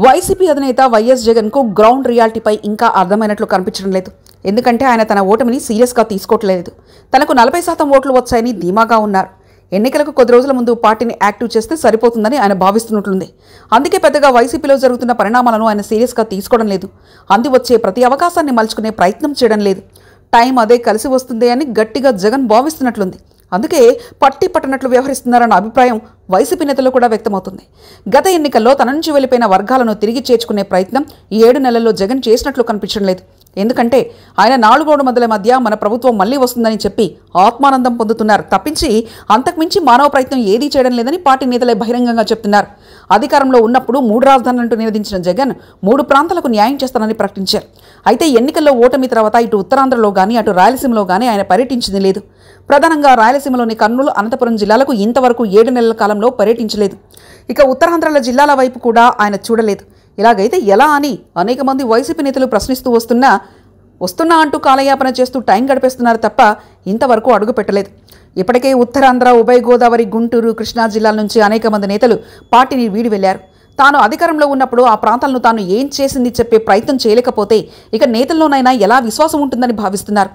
YCP అధినేత YS జగన్కు ground రియాలిటీపై ఇంకా అర్థమైనట్లు కనిపించడం లేదు. ఎందుకంటే ఆయన తన ఓటమిని సీరియస్గా తీసుకోవట్లేదు. తనకు 40% ఓట్లు వచ్చాయని ధీమాగా ఉన్నారు. ఎన్నికలకు కొద్ది రోజుల ముందు పార్టీని యాక్టివ్ చేస్తే సరిపోతుందని ఆయన భావిస్తున్నట్లుంది. అందుకే పెద్దగా వైసీపీలో జరుగుతున్న పరిణామాలను ఆయన సీరియస్గా తీసుకోవడం లేదు. అంది వచ్చే ప్రతి అవకాశాన్ని మలుచుకునే ప్రయత్నం చేయడం లేదు. టైం అదే కలిసి వస్తుంది అని గట్టిగా జగన్ భావిస్తున్నట్లుంది. అందుకే పట్టి పట్టనట్లు వ్యవహరిస్తున్నారన్న అభిప్రాయం వైసీపీ నేతల్లో కూడా వ్యక్తమవుతుంది. గత ఎన్నికల్లో తన నుంచి వెళ్లిపోయిన వర్గాలను తిరిగి చేర్చుకునే ప్రయత్నం ఈ 7 నెలల్లో జగన్ చేసినట్లు కనిపించడం లేదు. ఎందుకంటే ఆయన 4 గోడ మధ్యల మధ్య మన ప్రభుత్వం మళ్లీ వస్తుందని చెప్పి ఆత్మానందం పొందుతున్నారు తప్పించి అంతకుమించి మానవ ప్రయత్నం ఏదీ చేయడం లేదని పార్టీ నేతలే బహిరంగంగా చెప్తున్నారు. అధికారంలో ఉన్నప్పుడు 3 రాజధానులంటూ నినదించిన జగన్ 3 ప్రాంతాలకు న్యాయం చేస్తానని ప్రకటించారు. అయితే ఎన్నికల్లో ఓటమి తర్వాత ఇటు ఉత్తరాంధ్రలో గానీ అటు రాయలసీమలో గానీ ఆయన పర్యటించింది లేదు. ప్రధానంగా రాయలసీమలోని కర్నూలు, అనంతపురం జిల్లాలకు ఇంతవరకు 7 నెలల కాలంలో పర్యటించలేదు. ఇక ఉత్తరాంధ్రల జిల్లాల వైపు కూడా ఆయన చూడలేదు. ఇలాగైతే ఎలా అని అనేక మంది వైసీపీ నేతలు ప్రశ్నిస్తూ వస్తున్నా అంటూ కాలయాపన చేస్తూ టైం గడిపేస్తున్నారు తప్ప ఇంతవరకు అడుగు పెట్టలేదు. ఇప్పటికే ఉత్తరాంధ్ర, ఉభయ గోదావరి, గుంటూరు, కృష్ణా జిల్లాల నుంచి అనేక మంది నేతలు పార్టీని వీడి వెళ్లారు. తాను అధికారంలో ఉన్నప్పుడు ఆ ప్రాంతాలను తాను ఏం చేసింది చెప్పే ప్రయత్నం చేయలేకపోతే ఇక నేతల్లోనైనా ఎలా విశ్వాసం ఉంటుందని భావిస్తున్నారు.